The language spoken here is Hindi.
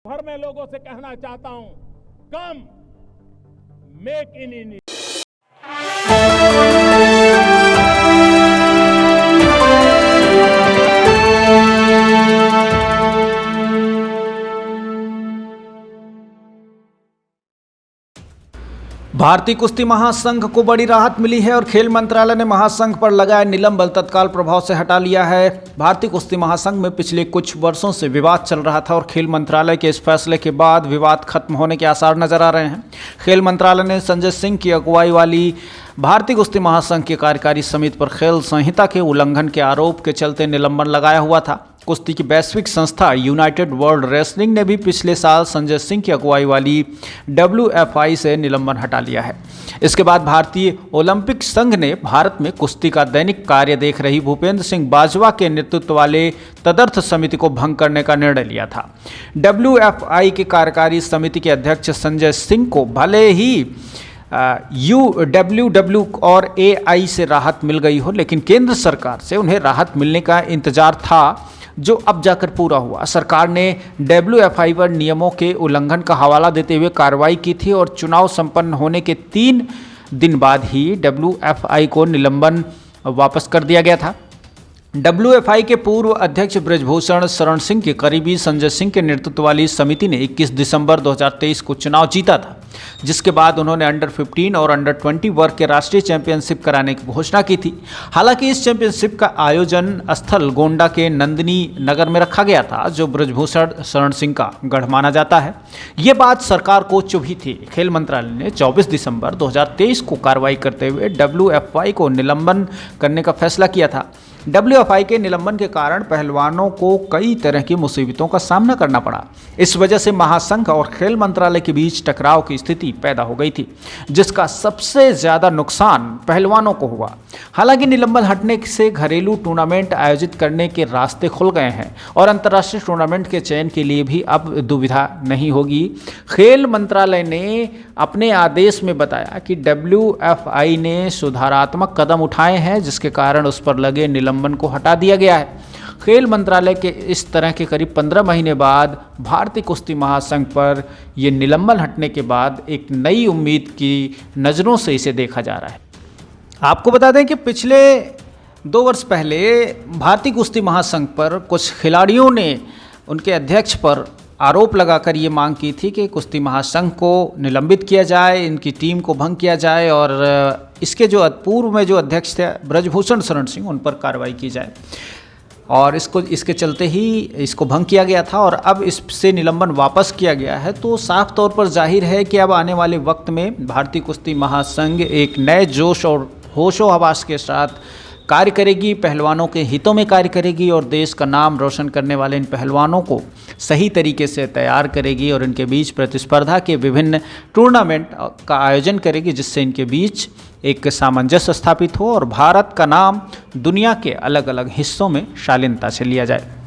भर में लोगों से कहना चाहता हूं, कम मेक इन इंडिया। भारतीय कुश्ती महासंघ को बड़ी राहत मिली है और खेल मंत्रालय ने महासंघ पर लगाए निलंबन तत्काल प्रभाव से हटा लिया है। भारतीय कुश्ती महासंघ में पिछले कुछ वर्षों से विवाद चल रहा था और खेल मंत्रालय के इस फैसले के बाद विवाद खत्म होने के आसार नजर आ रहे हैं। खेल मंत्रालय ने संजय सिंह की अगुवाई वाली भारतीय कुश्ती महासंघ की कार्यकारी समिति पर खेल संहिता के उल्लंघन के आरोप के चलते निलंबन लगाया हुआ था। कुश्ती की वैश्विक संस्था यूनाइटेड वर्ल्ड रेसलिंग ने भी पिछले साल संजय सिंह की अगुवाई वाली WFI से निलंबन हटा लिया है। इसके बाद भारतीय ओलंपिक संघ ने भारत में कुश्ती का दैनिक कार्य देख रही भूपेंद्र सिंह बाजवा के नेतृत्व वाले तदर्थ समिति को भंग करने का निर्णय लिया था। WFI की कार्यकारी समिति के अध्यक्ष संजय सिंह को भले ही UWW और AI से राहत मिल गई हो, लेकिन केंद्र सरकार से उन्हें राहत मिलने का इंतजार था, जो अब जाकर पूरा हुआ। सरकार ने WFI पर नियमों के उल्लंघन का हवाला देते हुए कार्रवाई की थी और चुनाव संपन्न होने के 3 दिन बाद ही WFI को निलंबन वापस कर दिया गया था। WFI के पूर्व अध्यक्ष ब्रजभूषण शरण सिंह के करीबी संजय सिंह के नेतृत्व वाली समिति ने 21 दिसंबर 2023 को चुनाव जीता था, जिसके बाद उन्होंने अंडर 15 और अंडर 20 वर्ग के राष्ट्रीय चैंपियनशिप कराने की घोषणा की थी। हालांकि इस चैंपियनशिप का आयोजन स्थल गोंडा के नंदिनी नगर में रखा गया था, जो ब्रजभूषण शरण सिंह का गढ़ माना जाता है। ये बात सरकार को चुभी थी। खेल मंत्रालय ने 24 दिसंबर 2023 को कार्रवाई करते हुए WFI को निलंबन करने का फैसला किया था। WFI के निलंबन के कारण पहलवानों को कई तरह की मुसीबतों का सामना करना पड़ा। इस वजह से महासंघ और खेल मंत्रालय के बीच टकराव की स्थिति पैदा हो गई थी, जिसका सबसे ज्यादा नुकसान पहलवानों को हुआ। हालांकि निलंबन हटने से घरेलू टूर्नामेंट आयोजित करने के रास्ते खुल गए हैं और अंतर्राष्ट्रीय टूर्नामेंट के चयन के लिए भी अब दुविधा नहीं होगी। खेल मंत्रालय ने अपने आदेश में बताया कि WFI ने सुधारात्मक कदम उठाए हैं, जिसके कारण उस पर लगे निलंबन को हटा दिया गया है। खेल मंत्रालय के इस तरह के करीब 15 महीने बाद भारतीय कुश्ती महासंघ पर यह निलंबन हटने के बाद एक नई उम्मीद की नज़रों से इसे देखा जा रहा है। आपको बता दें कि पिछले 2 वर्ष पहले भारतीय कुश्ती महासंघ पर कुछ खिलाड़ियों ने उनके अध्यक्ष पर आरोप लगाकर ये मांग की थी कि कुश्ती महासंघ को निलंबित किया जाए, इनकी टीम को भंग किया जाए और इसके जो पूर्व में जो अध्यक्ष थे ब्रजभूषण शरण सिंह, उन पर कार्रवाई की जाए। और इसके चलते ही इसको भंग किया गया था और अब इससे निलंबन वापस किया गया है। तो साफ तौर पर जाहिर है कि अब आने वाले वक्त में भारतीय कुश्ती महासंघ एक नए जोश और होशो हवास के साथ कार्य करेगी, पहलवानों के हितों में कार्य करेगी और देश का नाम रोशन करने वाले इन पहलवानों को सही तरीके से तैयार करेगी और इनके बीच प्रतिस्पर्धा के विभिन्न टूर्नामेंट का आयोजन करेगी, जिससे इनके बीच एक सामंजस्य स्थापित हो और भारत का नाम दुनिया के अलग अलग हिस्सों में शालीनता से लिया जाए।